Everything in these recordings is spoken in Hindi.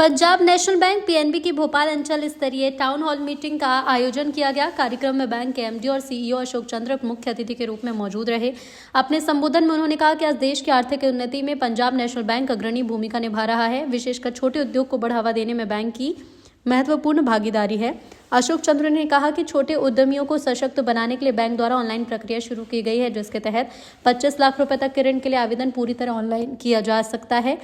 पंजाब नेशनल बैंक पीएनबी की भोपाल अंचल स्तरीय टाउन हॉल मीटिंग का आयोजन किया गया। कार्यक्रम में बैंक के एमडी और सीईओ अशोक चंद्र मुख्य अतिथि के रूप में मौजूद रहे। अपने संबोधन में उन्होंने कहा कि आज देश की आर्थिक उन्नति में पंजाब नेशनल बैंक अग्रणी भूमिका निभा रहा है। विशेषकर छोटे उद्योग को बढ़ावा देने में बैंक की महत्वपूर्ण भागीदारी है। अशोक चंद्र ने कहा कि छोटे उद्यमियों को सशक्त बनाने के लिए बैंक द्वारा ऑनलाइन प्रक्रिया शुरू की गई है, जिसके तहत 25 लाख रुपए तक के ऋण के लिए आवेदन पूरी तरह ऑनलाइन किया जा सकता है।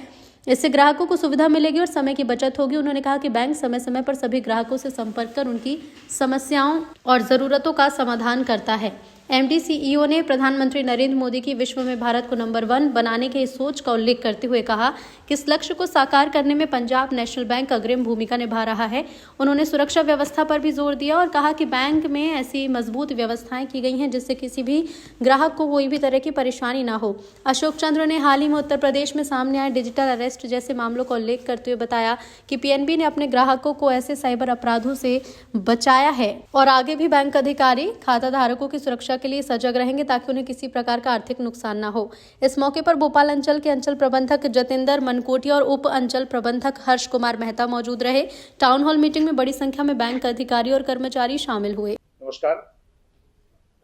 इससे ग्राहकों को सुविधा मिलेगी और समय की बचत होगी। उन्होंने कहा कि बैंक समय समय पर सभी ग्राहकों से संपर्क कर उनकी समस्याओं और ज़रूरतों का समाधान करता है। एमडी सीईओ ने प्रधानमंत्री नरेंद्र मोदी की विश्व में भारत को नंबर 1 बनाने के इस सोच का उल्लेख करते हुए कहा कि इस लक्ष्य को साकार करने में पंजाब नेशनल बैंक अग्रिम भूमिका निभा रहा है। उन्होंने सुरक्षा व्यवस्था पर भी जोर दिया और कहा कि बैंक में ऐसी मजबूत व्यवस्थाएं की गई हैं जिससे किसी भी ग्राहक को कोई भी तरह की परेशानी ना हो। अशोक चंद्र ने हाल ही में उत्तर प्रदेश में सामने आए डिजिटल अरेस्ट जैसे मामलों का उल्लेख करते हुए बताया कि पीएनबी ने अपने ग्राहकों को ऐसे साइबर अपराधों से बचाया है और आगे भी बैंक अधिकारी खाता धारकों की सुरक्षा के लिए सजग रहेंगे ताकि उन्हें किसी प्रकार का आर्थिक नुकसान ना हो। इस मौके पर भोपाल अंचल के अंचल प्रबंधक जतेंद्र मनकोटिया और उप अंचल प्रबंधक हर्ष कुमार मेहता मौजूद रहे। टाउन हॉल मीटिंग में बड़ी संख्या में बैंक अधिकारी और कर्मचारी शामिल हुए। नमस्कार।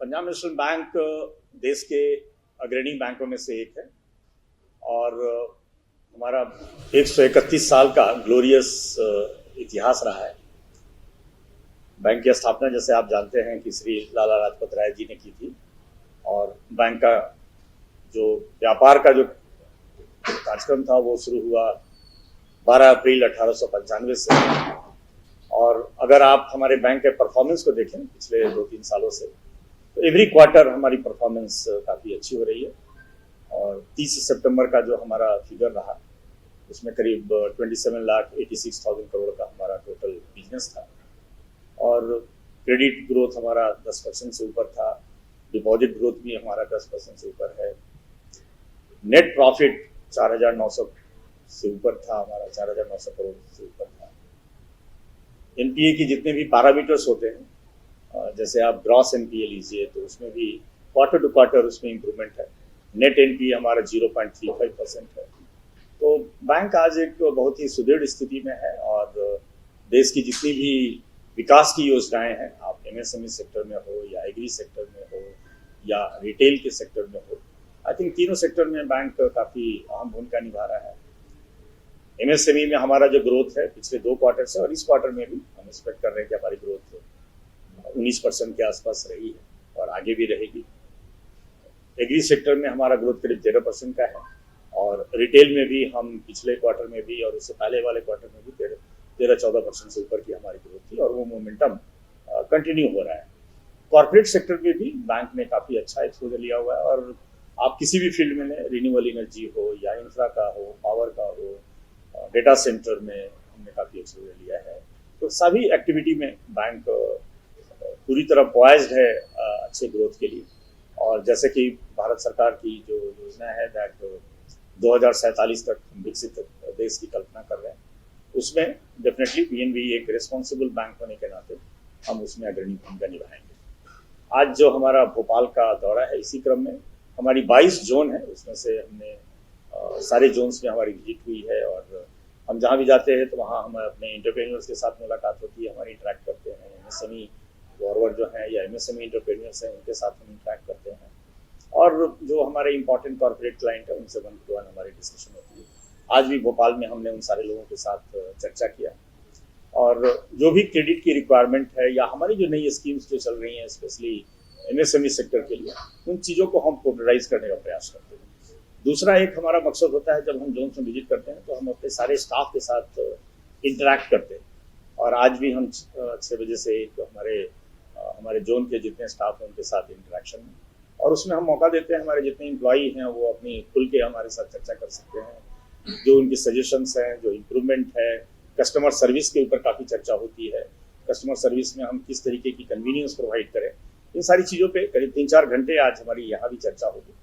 पंजाब नेशनल बैंक देश के अग्रणी बैंकों में से एक है और हमारा 131 साल का ग्लोरियस इतिहास रहा है। बैंक की स्थापना जैसे आप जानते हैं कि श्री लाला लाजपत राय जी ने की थी और बैंक का जो व्यापार का जो कार्यक्रम था वो शुरू हुआ 12 अप्रैल 1895 से। और अगर आप हमारे बैंक के परफॉर्मेंस को देखें पिछले 2-3 सालों से, तो एवरी क्वार्टर हमारी परफॉर्मेंस काफ़ी अच्छी हो रही है। और 30 सितंबर का जो हमारा फिगर रहा उसमें करीब 27,86,000 करोड़ का हमारा टोटल बिजनेस था और क्रेडिट ग्रोथ हमारा 10% से ऊपर था। डिपॉजिट ग्रोथ भी हमारा 10% से ऊपर है। नेट प्रॉफिट 4,900 से ऊपर था, हमारा 4,900 करोड़ से ऊपर था। एनपीए की जितने भी पैरामीटर्स होते हैं, जैसे आप ग्रॉस एनपीए लीजिए तो उसमें भी क्वार्टर टू क्वार्टर उसमें इंप्रूवमेंट है। नेट एनपीए हमारा 0.35% है। तो बैंक आज एक बहुत ही सुदृढ़ स्थिति में है और देश की जितनी भी विकास की योजनाएं हैं, आप एमएसएमई सेक्टर में हो या एग्री सेक्टर में हो या रिटेल के सेक्टर में हो, आई थिंक तीनों सेक्टर में बैंक काफ़ी अहम भूमिका निभा रहा है। एमएसएमई में हमारा जो ग्रोथ है पिछले 2 क्वार्टर से और इस क्वार्टर में भी हम एक्सपेक्ट कर रहे हैं कि हमारी ग्रोथ 19% के आसपास रही है और आगे भी रहेगी। एग्री सेक्टर में हमारा ग्रोथ करीब 13% का है और रिटेल में भी हम पिछले क्वार्टर में भी और उससे पहले वाले क्वार्टर में भी 13-14% से ऊपर की हमारी ग्रोथ थी और वो मोमेंटम कंटिन्यू हो रहा है। कॉर्पोरेट सेक्टर में भी बैंक ने काफ़ी अच्छा एक्सपोजर लिया हुआ है और आप किसी भी फील्ड में लें, रिन्यूएबल एनर्जी हो या इंफ्रा का हो, पावर का हो, डेटा सेंटर में हमने काफ़ी एक्सपोजर लिया है। तो सभी एक्टिविटी में बैंक पूरी तरह पॉइज्ड है अच्छे ग्रोथ के लिए। और जैसे कि भारत सरकार की जो योजना है दैट 2047 तक हम विकसित देश की कल्पना कर रहे हैं, उसमें डेफिनेटली पीएनबी एक रिस्पॉन्सिबल बैंक होने के नाते हम उसमें अग्रणी भूमिका निभाएंगे। आज जो हमारा भोपाल का दौरा है, इसी क्रम में हमारी 22 जोन है, उसमें से हमने सारे जोन्स में हमारी विजिट हुई है और हम जहाँ भी जाते हैं तो वहाँ हम अपने एंटरप्रेन्योर्स के साथ मुलाकात होती है, हमारी इंटरेक्ट करते हैं। एमएसएमई फॉरवर्ड जो है या एमएसएमई एंटरप्रेन्योर्स हैं उनके साथ हम इंटरेक्ट करते हैं और जो हमारे इंपॉर्टेंट कॉर्पोरेट क्लाइंट है उनसे 1-to-1 हमारी डिस्कशन होती है। आज भी भोपाल में हमने उन सारे लोगों के साथ चर्चा किया और जो भी क्रेडिट की रिक्वायरमेंट है या हमारी जो नई स्कीम्स जो चल रही हैं स्पेशली एमएसएमई सेक्टर के लिए, उन चीज़ों को हम पॉपुलराइज करने का प्रयास करते हैं। दूसरा एक हमारा मकसद होता है जब हम जोन में विजिट करते हैं तो हम अपने सारे स्टाफ के साथ इंटरेक्ट करते हैं और आज भी हम 6 बजे से एक हमारे जोन के जितने स्टाफ हैं उनके साथ इंटरेक्शन में और उसमें हम मौका देते हैं हमारे जितने एम्प्लॉई हैं वो अपनी खुल के हमारे साथ चर्चा कर सकते हैं। जो उनकी सजेशंस हैं, जो इम्प्रूवमेंट है, कस्टमर सर्विस के ऊपर काफ़ी चर्चा होती है। कस्टमर सर्विस में हम किस तरीके की कन्वीनियंस प्रोवाइड करें, इन सारी चीज़ों पे करीब 3-4 घंटे आज हमारी यहाँ भी चर्चा होगी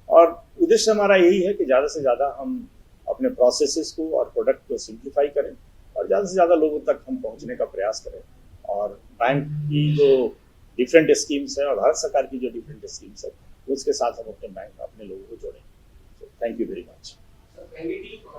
और उद्देश्य हमारा यही है कि ज़्यादा से ज़्यादा हम अपने प्रोसेसेस को और प्रोडक्ट को सिंप्लीफाई करें और ज़्यादा से ज़्यादा लोगों तक हम पहुँचने का प्रयास करें। और बैंक की जो डिफरेंट स्कीम्स है और भारत सरकार की जो डिफरेंट स्कीम्स है उसके साथ हम अपने बैंक अपने लोगों को जोड़ें। Thank you very much.